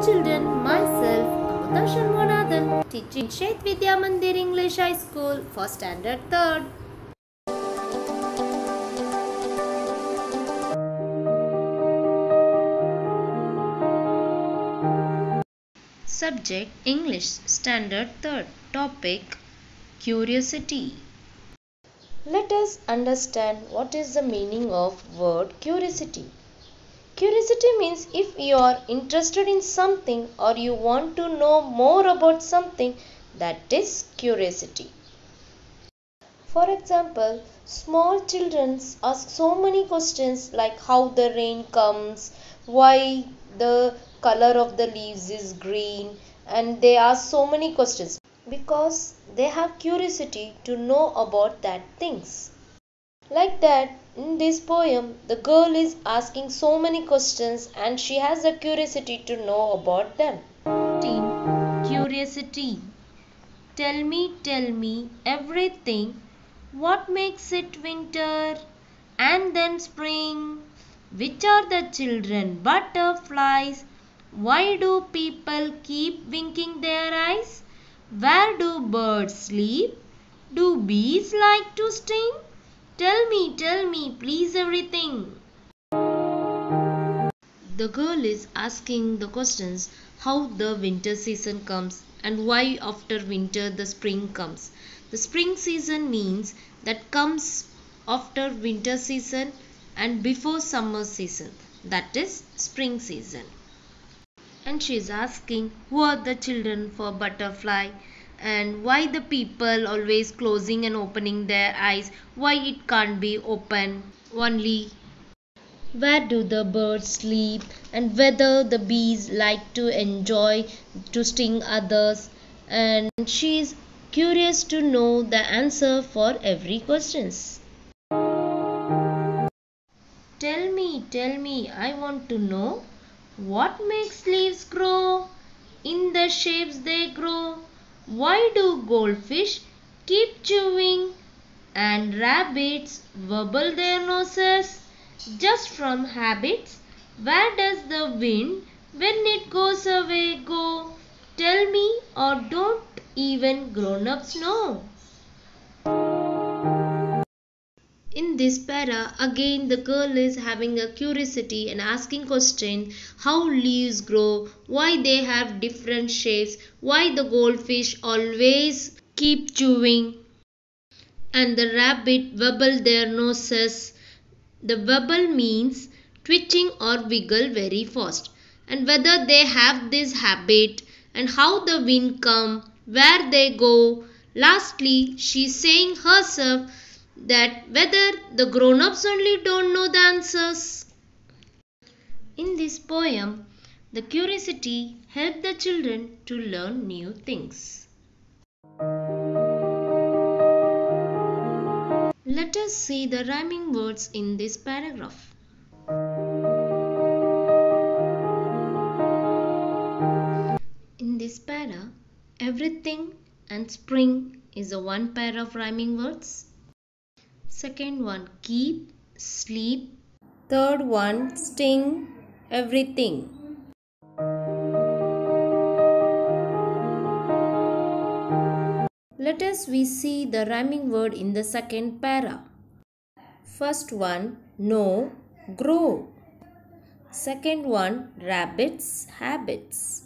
children, myself Amita Shanmuganathan, teaching Shet Vidya Mandir English High School for Standard 3rd. Subject English Standard 3rd. Topic Curiosity. Let us understand what is the meaning of word curiosity. Curiosity means if you are interested in something or you want to know more about something, that is curiosity. For example, small children ask so many questions like how the rain comes, why the color of the leaves is green, and they ask so many questions because they have curiosity to know about that things. Like that, in this poem, the girl is asking so many questions and she has a curiosity to know about them. Curiosity. Tell me everything. What makes it winter and then spring? Which are the children butterflies? Why do people keep winking their eyes? Where do birds sleep? Do bees like to sting? Tell me, please everything. The girl is asking the questions how the winter season comes and why after winter the spring comes. The spring season means that comes after winter season and before summer season. That is spring season. And she is asking who are the children for butterfly and why the people always closing and opening their eyes, why it can't be open only, where do the birds sleep and whether the bees like to enjoy to sting others, and she is curious to know the answer for every questions. Tell me, I want to know what makes leaves grow in the shapes they grow. Why do goldfish keep chewing and rabbits wobble their noses just from habits? Where does the wind when it goes away go? Tell me, or don't even grown-ups know? In this para, again the girl is having a curiosity and asking question how leaves grow, why they have different shapes, why the goldfish always keep chewing and the rabbit wobble their noses. The wobble means twitching or wiggle very fast, and whether they have this habit and how the wind come, where they go. Lastly, she is saying herself that whether the grown-ups only don't know the answers. In this poem, the curiosity helped the children to learn new things. Let us see the rhyming words in this paragraph. In this para, everything and spring is a one pair of rhyming words. Second one, keep, sleep. Third one, sting, everything. Let us see the rhyming word in the second para. First one, know, grow. Second one, rabbits, habits.